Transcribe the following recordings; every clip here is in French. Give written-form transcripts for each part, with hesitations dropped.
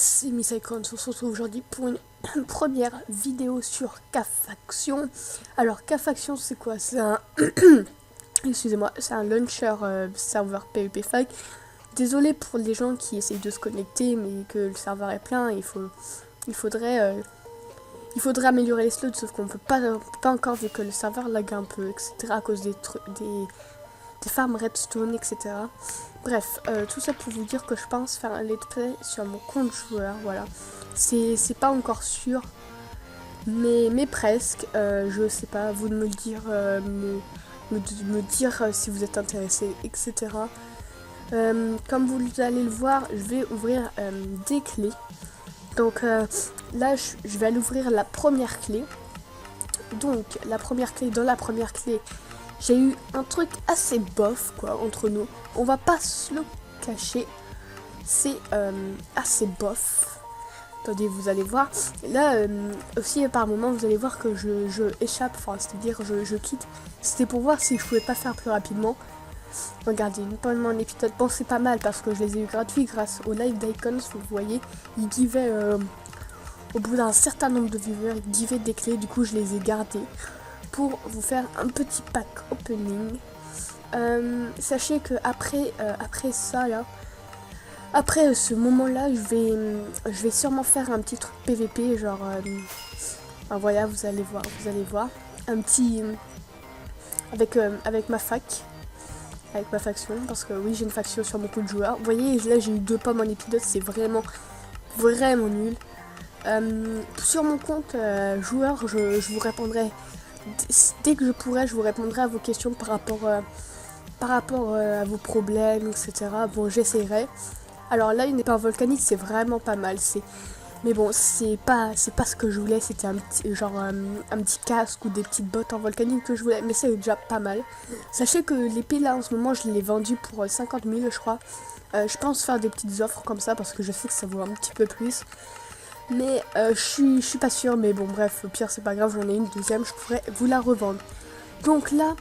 c'est Misaikon, on se retrouve aujourd'hui pour une première vidéo sur K-Faction. Alors K-Faction c'est quoi? C'est un... Excusez-moi, c'est un launcher serveur PvP Fac. Désolé pour les gens qui essayent de se connecter mais que le serveur est plein, il faudrait améliorer les slots, sauf qu'on peut pas encore vu que le serveur lag un peu, etc. à cause des farms redstone, etc. Bref, tout ça pour vous dire que je pense faire un let's play sur mon compte joueur, voilà. C'est pas encore sûr, mais presque. Je sais pas, vous de me le dire, me dire si vous êtes intéressé, etc. Comme vous allez le voir, je vais ouvrir des clés. Donc là, je vais aller ouvrir la première clé. Donc, dans la première clé, j'ai eu un truc assez bof, quoi, entre nous. On va pas se le cacher. C'est assez bof. Attendez, vous allez voir. Là, aussi, par moment, vous allez voir que je échappe. Enfin, c'est-à-dire, je quitte. C'était pour voir si je pouvais pas faire plus rapidement. Regardez, mon épisode. Bon, c'est pas mal parce que je les ai eu gratuits grâce au live d'Icons. Vous voyez, ils givaient, au bout d'un certain nombre de viewers, ils givaient des clés. Du coup, je les ai gardés pour vous faire un petit pack opening. Sachez que après ça là, après ce moment là, je vais sûrement faire un petit truc PVP, genre enfin, voilà, vous allez voir un petit avec ma fac, avec ma faction, parce que oui, j'ai une faction sur mon pool de joueurs. Vous voyez, là j'ai eu 2 pommes en épisode, c'est vraiment nul. Sur mon compte joueur, je vous répondrai dès que je pourrai, je vous répondrai à vos questions par rapport à vos problèmes, etc. Bon, j'essaierai. Alors là, une épée volcanique, c'est vraiment pas mal. Mais bon, c'est pas ce que je voulais. C'était un petit un petit casque ou des petites bottes en volcanique que je voulais. Mais c'est déjà pas mal. Sachez que l'épée là, en ce moment, je l'ai vendue pour 50 000, je crois. Je pense faire des petites offres comme ça parce que je sais que ça vaut un petit peu plus. Mais je suis pas sûre, mais bon bref, au pire c'est pas grave, j'en ai une deuxième, je pourrais vous la revendre. Donc là,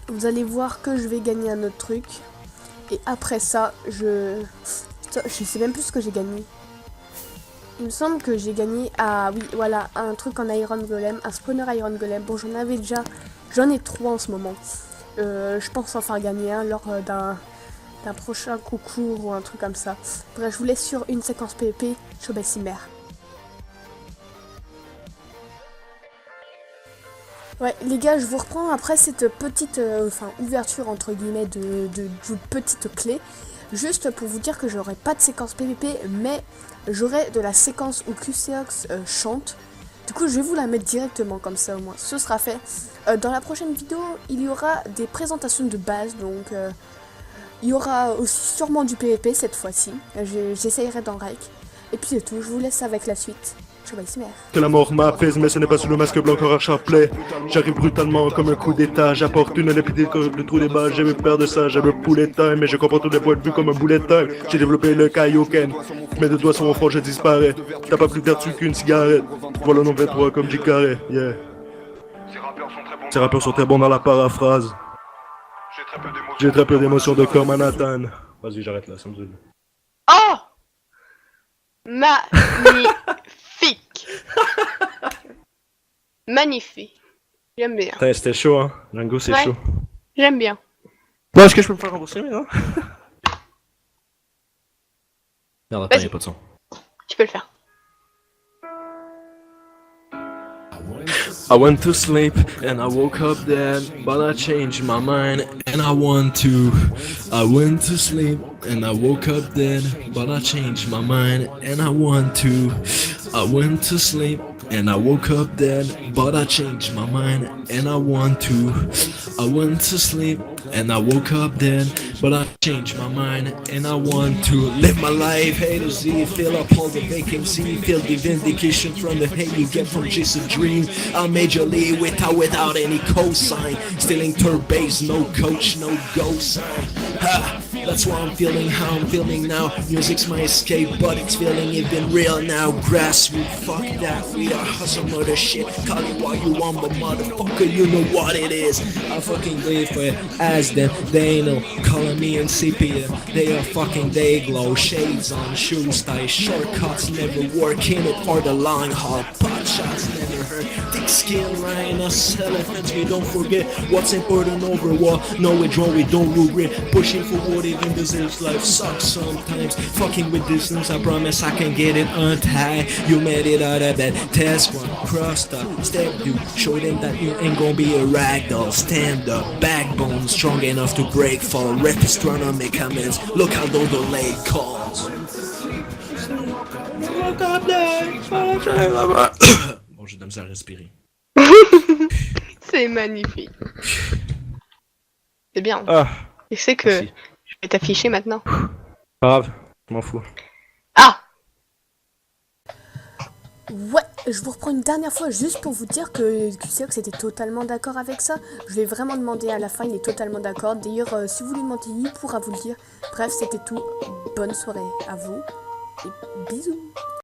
vous allez voir que je vais gagner un autre truc. Et après ça, je sais même plus ce que j'ai gagné. Il me semble que j'ai gagné, oui voilà, un truc en Iron Golem, un spawner Iron Golem. Bon, j'en ai 3 en ce moment. Je pense en faire gagner un lors d'un prochain concours ou un truc comme ça. Bref, je vous laisse sur une séquence PvP, Chobessimer. Ouais, les gars, je vous reprends après cette petite ouverture entre guillemets de petite clé. Juste pour vous dire que j'aurai pas de séquence PvP, mais j'aurai de la séquence où QCOX chante. Du coup, je vais vous la mettre directement comme ça au moins. Ce sera fait. Dans la prochaine vidéo, il y aura des présentations de base, donc... il y aura aussi sûrement du PvP cette fois-ci. J'essayerai d'en règle. Et puis c'est tout, je vous laisse avec la suite. Que la mort m'apaise, mais ce n'est pas sous le masque blanc qu'un chapelet. J'arrive brutalement comme un coup d'état. J'apporte une épidémie comme le trou des balles. J'ai eu peur de ça, j'ai le poulet time. Mais je comprends tous les points de vue comme un bullet time. J'ai développé le Kaioken. Mes 2 doigts sur mon front, je disparais. T'as pas plus vertu qu'une cigarette. Voilà non 23 comme J. Carré, yeah. Ces rappeurs sont très bons dans la paraphrase. J'ai très peu d'émotions de corps Manhattan. Vas-y, j'arrête là, ça me saoule. Oh! Magnifique! Magnifique. J'aime bien. Putain, c'était chaud, hein. Django, c'est chaud. J'aime bien. Bon, est-ce que je peux me faire rembourser, non? Merde, attends, y'a pas de son. Tu peux le faire. I went to sleep and I woke up dead, but I changed my mind and I want to. I went to sleep and I woke up dead, but I changed my mind and I want to. I went to sleep and I woke up dead, but I changed my mind and I want to. I went to sleep and I woke up dead, but I changed my mind and I want to live my life A to Z, fill up all the vacancy, feel the vindication from the hate you get from chasing dream. I'm Major League without any cosign, stealing third base, no coach, no go sign. Ha! that's why I'm feeling how I'm feeling now. Music's my escape, but it's feeling even real now. Grassroots, fuck that, we are hustle murder shit. Call it what you want, but motherfucker, you know what it is. I fucking live for it, as them, they know. Calling me incipient, they are fucking day glow. Shades on, shoes tie, shortcuts never work. In it for the long haul, pot shots never hurt. Thick skin, rhinos, elephants, we don't forget what's important over what. No, we draw, we don't regret. Pushing forward even this life sucks sometimes. Fucking with distance, I promise I can get it untied. You made it out of that test run, crust up, step you, show them that you ain't gonna be a ragdoll. Stand up, backbone strong enough to break fall. Rep is trying to make amends, look how those delayed calls. Bon, j'ai de la misère à respirer. C'est magnifique. C'est bien. Ah, Et c'est que merci. je vais t'afficher maintenant. Pas grave, je m'en fous. Ah! Ouais, je vous reprends une dernière fois juste pour vous dire que Cusiox était totalement d'accord avec ça. Je l'ai vraiment demandé à la fin, il est totalement d'accord. D'ailleurs, si vous lui demandez, il pourra vous le dire. Bref, c'était tout. Bonne soirée à vous et bisous.